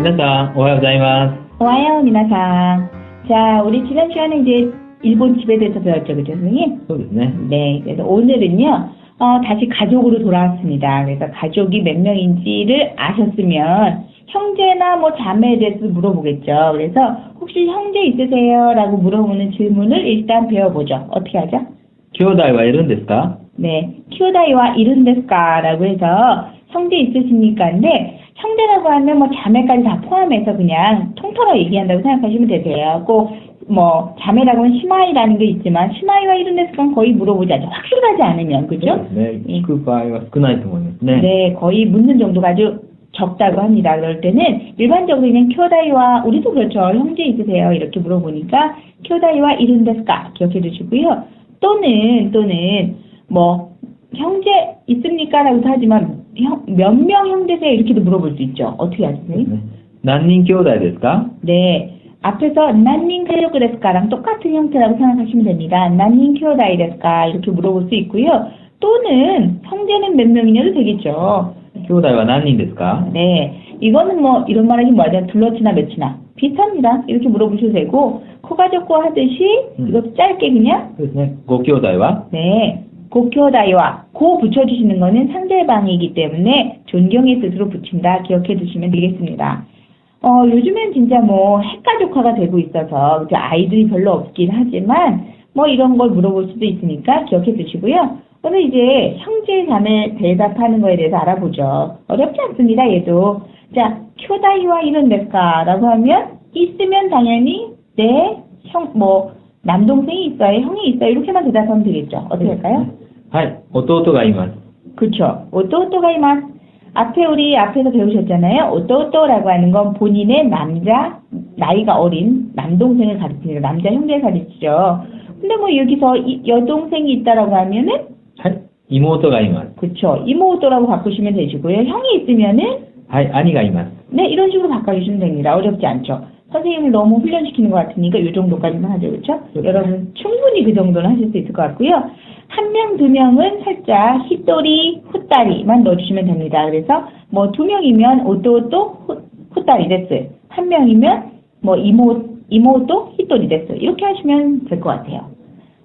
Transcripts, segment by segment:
皆さん、おはようございます。 좋아요, 미나상. 자, 우리 지난 시간에 이제 일본 집에 대해서 배웠죠, 그죠, 선생님? そうですね。 네, 그래서 오늘은요, 다시 가족으로 돌아왔습니다. 그래서 가족이 몇 명인지를 아셨으면 형제나 뭐 자매에 대해서 물어보겠죠. 그래서 혹시 형제 있으세요? 라고 물어보는 질문을 일단 배워보죠. 어떻게 하죠? 兄弟はいるんですか? 네, 키오다이와 이룬데스까? 라고 해서 형제 있으십니까?인데 형제라고 하면 뭐 자매까지 다 포함해서 그냥 통틀어 얘기한다고 생각하시면 되세요. 꼭 뭐 자매라고 하면 시마이라는 게 있지만 시마이와 이룬데스까는 거의 물어보지 않죠. 확실하지 않으면, 그죠? ね、聞く場合は少ないと思いますね。 네, 거의 묻는 정도가 아주 적다고 합니다. 그럴 때는 일반적으로 그냥 키오다이와 우리도 그렇죠. 형제 있으세요? 이렇게 물어보니까 키오다이와 이룬데스까 기억해 두시고요. 또는 뭐 형제 있습니까? 라고도 하지만 몇 명 형제세요? 이렇게도 물어볼 수 있죠. 어떻게 하세요? ね、何人兄弟ですか? 네. 앞에서 난닝 가족 데스까랑 똑같은 형태라고 생각하시면 됩니다. 난닝 키오다이 데스까 이렇게 물어볼 수 있고요. 또는 형제는 몇 명이냐도 되겠죠. 兄弟は何人ですか? 네. 이거는 뭐 이런 말하기 뭐하냐 둘러치나 몇이나 비슷합니다. 이렇게 물어보셔도 되고 코가족과 하듯이 이것도 짧게 그냥 そうですね。ご兄弟は? 네. 고키오다이와 고 붙여주시는 거는 상대방이기 때문에 존경의 뜻으로 붙인다. 기억해 두시면 되겠습니다. 요즘엔 진짜 뭐 핵가족화가 되고 있어서 그죠? 아이들이 별로 없긴 하지만 뭐 이런 걸 물어볼 수도 있으니까 기억해 두시고요. 오늘 이제 형제 자매 대답하는 거에 대해서 알아보죠. 어렵지 않습니다. 얘도. 자, 쿄다이와 이룬데스까라고 하면 있으면 당연히 네, 남동생이 있어요, 형이 있어요 이렇게만 대답하면 되겠죠. 어떻게 할까요? はい、弟がいます。 그렇죠. 오또오또가 이만 우리 앞에서 배우셨잖아요. 오또오또라고 하는 건 본인의 남자, 나이가 어린 남동생을 가리킵니다. 남자 형제를 가리키죠. 근데 뭐 여기서 여동생이 있다라고 하면은 はい、妹がいます。 그렇죠. 이모오또라고 바꾸시면 되시고요. 형이 있으면은 はい、兄がいます。 네, 이런 식으로 바꿔주시면 됩니다. 어렵지 않죠. 선생님을 너무 훈련시키는 것 같으니까 이 정도까지만 하죠. 그렇죠? 여러분 충분히 그 정도는 하실 수 있을 것 같고요. 한 명, 두 명은 살짝 히토리, 후따리만 넣어주시면 됩니다. 그래서 뭐 두 명이면 오또오또, 후따리 데스. 한 명이면 뭐 이모또, 히토리 데스. 이렇게 하시면 될 것 같아요.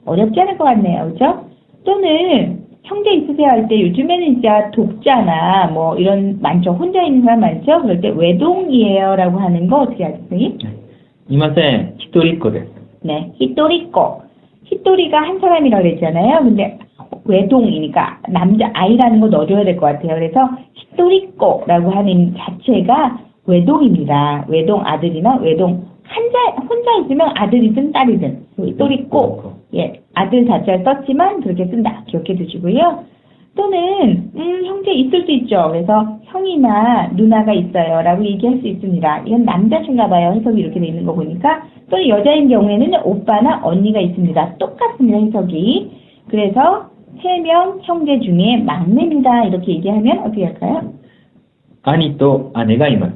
어렵지 않을 것 같네요. 그렇죠? 또는 형제 있으세요 할 때 요즘에는 진짜 독자나 뭐 이런 많죠. 혼자 있는 사람 많죠. 그럴 때 외동이에요 라고 하는 거 어떻게 하세요? いません、一人っ子です。 네, 히토리꺼. 히토리가 한 사람이라고 그랬잖아요. 근데 외동이니까 남자 아이라는 거 넣어줘야 될 것 같아요. 그래서 히토리꺼라고 하는 자체가 외동입니다. 외동 아들이나 외동 혼자 있으면 아들이든 딸이든 히토리꺼. 예, 아들 자체를 썼지만 그렇게 쓴다. 기억해 두시고요. 또는 형제 있을 수 있죠. 그래서 형이나 누나가 있어요 라고 얘기할 수 있습니다. 이건 남자신가 봐요. 해석이 이렇게 돼 있는 거 보니까. 또는 여자인 경우에는 오빠나 언니가 있습니다. 똑같습니다. 해석이. 그래서 3명 형제 중에 막내입니다. 이렇게 얘기하면 어떻게 할까요? 兄と姉がいます。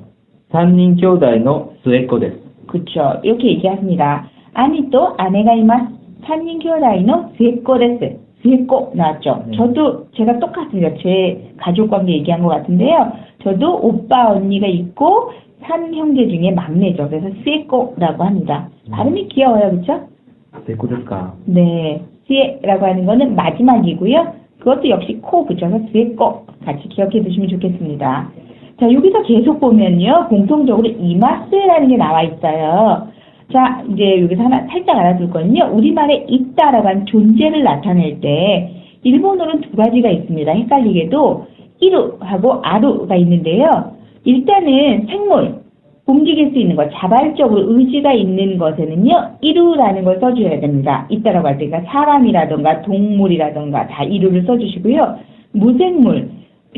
3人兄弟の末っ子です。 그렇죠. 이렇게 얘기합니다. 아니 또 아내가 이만 3인兄弟の 末っ子です. 스에꼬 나왔죠. 저도 제가 똑같습니다. 제 가족관계 얘기한 것 같은데요. 저도 오빠 언니가 있고 산 형제 중에 막내죠. 그래서 스에꼬라고 합니다. 발음이 귀여워요, 그렇죠? 末っ子ですか? 네, 스에라고 하는 거는 마지막이고요. 그것도 역시 코 붙여서 스에꼬 같이 기억해 두시면 좋겠습니다. 자, 여기서 계속 보면요, 공통적으로 이마스라는 게 나와 있어요. 자, 이제 여기서 하나 살짝 알아둘 거는요. 우리말에 있다라고 하는 존재를 나타낼 때 일본어로는 두 가지가 있습니다. 헷갈리게도 이루하고 아루가 있는데요. 일단은 생물, 움직일 수 있는 것, 자발적으로 의지가 있는 것에는요. 이루라는 걸 써줘야 됩니다. 있다라고 할 때 그러니까 사람이라던가 동물이라던가 다 이루를 써주시고요. 무생물,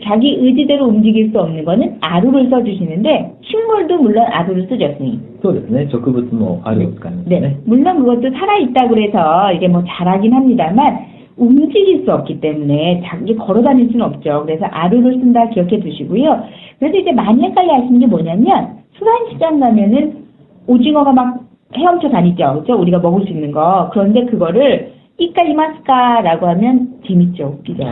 자기 의지대로 움직일 수 없는 거는 아루를 써주시는데 식물도 물론 아루를 쓰죠, 선생님. そうですね。植物もあるを使いますね。 네, 물론 그것도 살아있다고 해서 이게 뭐 자라긴 합니다만 움직일 수 없기 때문에 자기 걸어 다닐 수는 없죠. 그래서 아루를 쓴다 기억해 두시고요. 그래서 이제 많이 헷갈려 하시는 게 뭐냐면 수산시장 가면은 오징어가 막 헤엄쳐 다니죠. 그렇죠? 우리가 먹을 수 있는 거. 그런데 그거를 이까이마스카라고 하면 재밌죠. 웃기죠.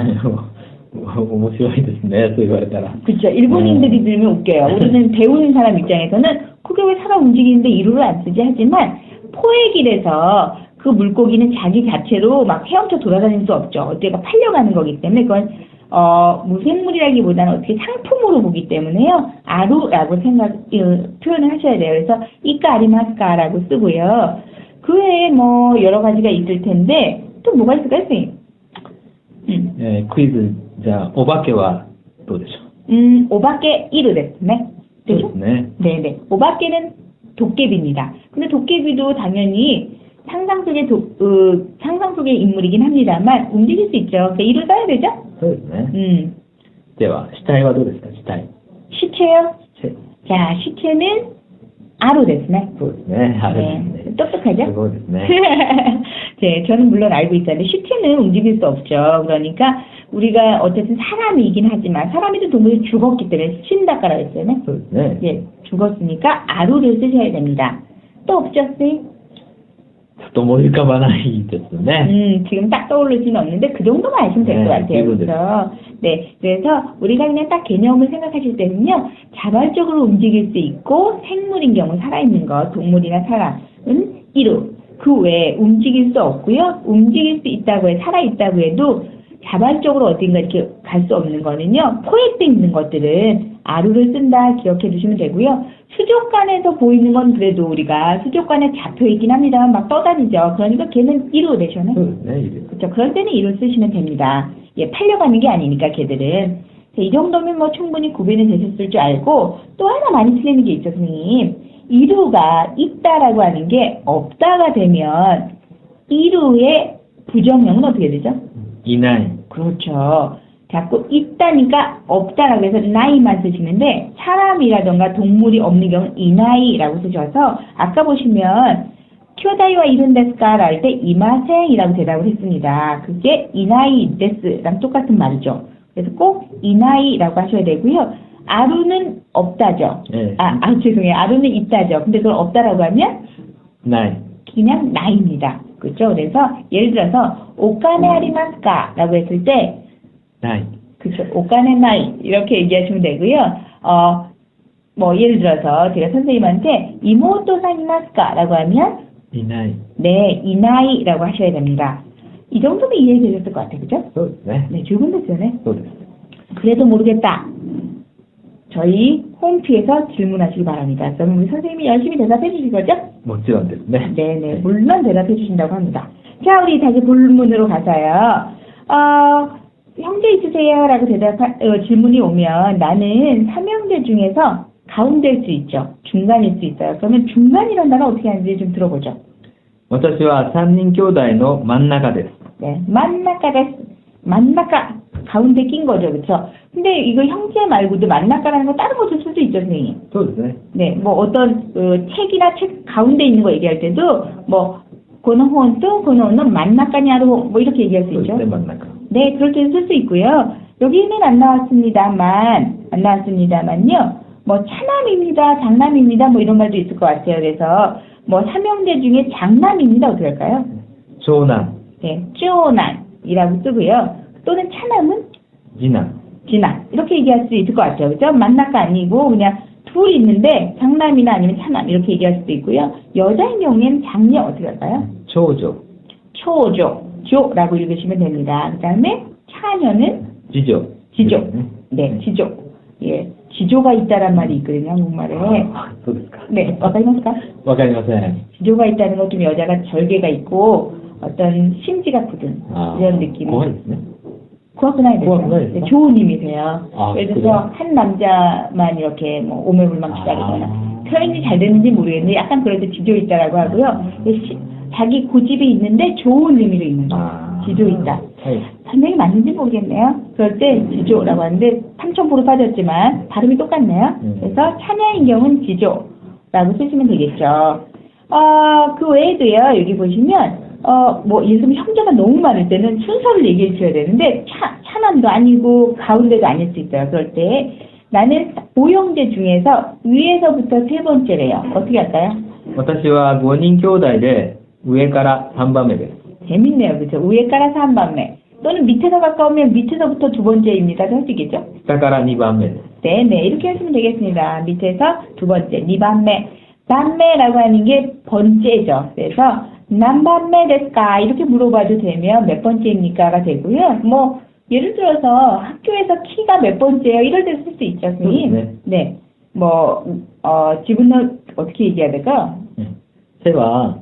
面白いですね。そう言われたら。 그렇죠. 일본인들이 들으면 웃겨요. 우리는 배우는 사람 입장에서는 그게 왜 사람 움직이는데 이루를 안 쓰지 하지만 포획이라서 그 물고기는 자기 자체로 막 헤엄쳐 돌아다닐 수 없죠. 어디가 팔려가는 거기 때문에 그건 무생물이라기보다는 어떻게 상품으로 보기 때문에요. 아루라고 표현을 하셔야 돼요. 그래서 이까 아리마스카라고 쓰고요. 그 외에 뭐 여러 가지가 있을 텐데 또 뭐가 있을까요, 선생님? クイズ、じゃあ、お化けはどうでしょ 오바케 이루ですね. う。そうで 그죠? すね。 네네. 오바케는 도깨비입니다. 근데 도깨비도 당연히 상상 속의 인물이긴 합니다만 움직일 수 있죠. 그러니까 이루 써야 되죠? そうですね。では、死体はどうですか、死体。 시체요? 死体 자, 시체는 아루 ですね. そうですね。あれ 네. ですね。 똑똑하죠? すごいですね。 네, 저는 물론 알고 있었는데 시체는 움직일 수 없죠. 그러니까 우리가 어쨌든 사람이긴 하지만 사람이든 동물이 죽었기 때문에 신다까라고 했잖아요. そうですね。 예, 죽었으니까 아루를 쓰셔야 됩니다. 또 없죠, 쌤? ちょっと思い浮かばないですね。 지금 딱 떠오르지는 없는데 그 정도만 아시면 될 것 네, 같아요. 기본적으로. 그래서 네, 그래서 우리가 그냥 딱 개념을 생각하실 때는요, 자발적으로 움직일 수 있고 생물인 경우 살아있는 것, 동물이나 사람은 이루. 그 외에 움직일 수 없고요. 움직일 수 있다고 해, 살아있다고 해도 자발적으로 어딘가 이렇게 갈 수 없는 거는요, 포획되어 있는 것들은 아루를 쓴다 기억해 두시면 되고요. 수족관에서 보이는 건 그래도 우리가 수족관에 잡혀 있긴 합니다만 막 떠다니죠. 그러니까 걔는 이루 되잖아요. そうですね。いいです。 그렇죠. 그럴 때는 이루 쓰시면 됩니다. 예, 팔려가는 게 아니니까 걔들은. 자, 이 정도면 뭐 충분히 구별이 되셨을 줄 알고 또 하나 많이 틀리는 게 있죠, 선생님. 이루가 있다라고 하는 게 없다가 되면 이루의 부정형은 어떻게 되죠? いない。 그렇죠. 자꾸 있다니까 없다라고 해서 나이만 쓰시는데 사람이라던가 동물이 없는 경우는 이나이라고 쓰셔서 아까 보시면 쿄다이와 이룬데스까라 할 때 이마생이라고 대답을 했습니다. 그게 이나이 데스랑 똑같은 말이죠. 그래서 꼭 이나이라고 하셔야 되고요. 아루는 없다죠. 네. 죄송해요. 아루는 있다죠. 근데 그걸 없다라고 하면 ない。 그냥 나입니다. 그렇죠? 그래서 예를 들어서 오카네 아리마스까라고 했을 때 ない。 그렇죠. 오카네 나이 이렇게 얘기하시면 되고요. 뭐 예를 들어서 제가 선생님한테 이모토 사니마스까라고 하면 いない。 네, 이나이라고 하셔야 됩니다. 이 정도면 이해되셨을 것 같아요. 그죠? そうですね。 네, 죽은댔어요. 네. そうです。 그래도 모르겠다. 저희 홈피에서 질문하시기 바랍니다. 그럼 우리 선생님이 열심히 대답해 주실 거죠? もちろんですね。 네네, 물론 대답해 주신다고 합니다. 자, 우리 다시 본문으로 가서요. 형제 있으세요? 라고 질문이 오면 나는 삼형제 중에서 가운데일 수 있죠. 중간일 수 있어요. 그러면 중간이라는 단어 어떻게 하는지 좀 들어보죠. 私は三人兄弟の真ん中です。 네, 만나까 가운데 낀 거죠, 그렇죠? 근데 이거 형제 말고도 만나까라는 거 다른 것도 쓸 수 있죠, 선생님. そうですね。 네, 뭐 어떤 책이나 책 가운데 있는 거 얘기할 때도 뭐 고노혼또 고노는 만나까냐로 뭐 이렇게 얘기할 수 そうで 있죠. すね、真ん中。 네, 그럴 때는 쓸 수 있고요. 여기는 안 나왔습니다만요. 뭐 차남입니다, 장남입니다, 뭐 이런 말도 있을 것 같아요. 그래서 뭐 삼형제 중에 장남입니다. 어떻게 할까요? 長男、 네, 쭈난이라고 쓰고요. 또는 차남은 次男、 진남 이렇게 얘기할 수 있을 것 같아요. 그죠? 만나가 아니고 그냥 둘 있는데 장남이나 아니면 차남 이렇게 얘기할 수도 있고요. 여자인 경우에는 장녀 어떻게 할까요? 長女、 조라고 읽으시면 됩니다. 그 다음에 차녀는 次女。 지조. ですね。 네, 지조. 예, 지조가 있다란 말이 있거든요, 한국말에. あ、そうですか。 네, 와카리마스까? わかりません。 지조가 있다는 것 좀 여자가 절개가 있고 어떤 심지가 굳은 あ 이런 느낌. 怖いですね。 고맙구나 고맙구나, 네, 이랬어? 좋은 의미세요. 아, 예를 그래요? 들어서 한 남자만 이렇게 뭐 오매불망 기다리거나 표현이 잘 되는지 모르겠는데 약간 그럴 때 지조 있다라고 하고요. 자기 고집이 있는데 좋은 의미로 있는 거. 지조 있다. はい。 설명이 맞는지 모르겠네요. 그럴 때 지조라고 하는데 삼천포로 빠졌지만 발음이 똑같네요. 그래서 차녀인 경우는 지조라고 쓰시면 되겠죠. 그 외에도요. 여기 보시면 뭐 예를 들면 형제가 너무 많을 때는 순서를 얘기해 주셔야 되는데 차남도 아니고 가운데도 아닐 수 있어요. 그럴 때 나는 5형제 중에서 위에서부터 세 번째래요. 어떻게 할까요? 私は5人兄弟で上から3番目です。 재밌네요. 그렇죠? 위에 깔아서 한 번에 또는 밑에서 가까우면 밑에서부터 두 번째입니다. 할 수 있겠죠? 下から2番目です。 네네, 이렇게 하시면 되겠습니다. 밑에서 두 번째, 니반메. 반메라고 하는 게 번째죠. 그래서, 남반메 데스까? 이렇게 물어봐도 되면 몇 번째입니까가 되고요. 뭐, 예를 들어서 학교에서 키가 몇 번째예요? 이럴 때 쓸 수 있죠, 선생님. 네. 네. 뭐, 지분은 어떻게 얘기해야 될까? 背は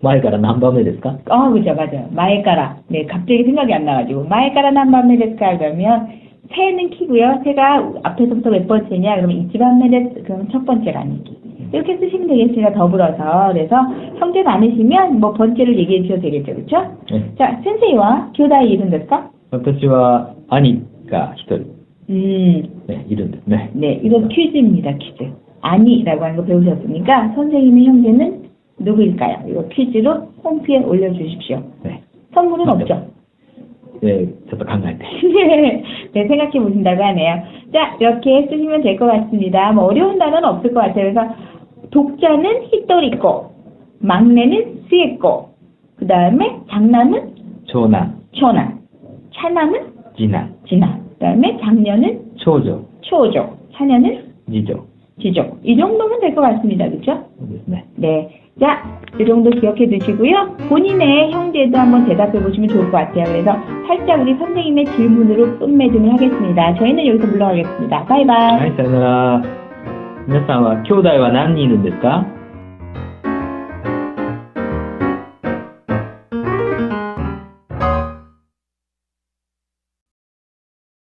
前から何番目ですか? 그죠, 맞아요. 마에까라. 네, 갑자기 생각이 안 나가지고. 마에까라 남반메 데스까? 그러면, 새는 키고요. 새가 앞에서부터 몇 번째냐? 그러면 이치반메 데스, 그러면 첫 번째라는 얘기. 이렇게 쓰시면 되겠습니다. 더불어서. 그래서 형제 많으시면 뭐 번째를 얘기해 주셔도 되겠죠. 그렇죠? 네. 자, 센세이와 교다이 이름 됐을까? 私は兄が一人、 네, いるんですね。 네, 이건 퀴즈입니다. 퀴즈. 아니라고 하는 거 배우셨으니까 선생님의 형제는 누구일까요? 이거 퀴즈로 홈피에 올려주십시오. 네. 선물은 맞죠. 없죠? ちょっと考えて。 네, 생각해 보신다고 하네요. 자, 이렇게 쓰시면 될 것 같습니다. 뭐 어려운 단어는 없을 것 같아요. 그래서 독자는 히토리코, 막내는 스에코, 그 다음에 장남은 長男、 초남, 차남은 次男、 지남, 그 다음에 장녀는 長女、 초조, 차녀는 次女。 지조. 이 정도면 될 것 같습니다. 그렇죠? そうですね。 네. 자, 이 정도 기억해 두시고요. 본인의 형제도 한번 대답해 보시면 좋을 것 같아요. 그래서 살짝 우리 선생님의 질문으로 끝맺음을 하겠습니다. 저희는 여기서 물러가겠습니다. 바이바이. はい、さよなら。皆さんは兄弟は何人いるんですか？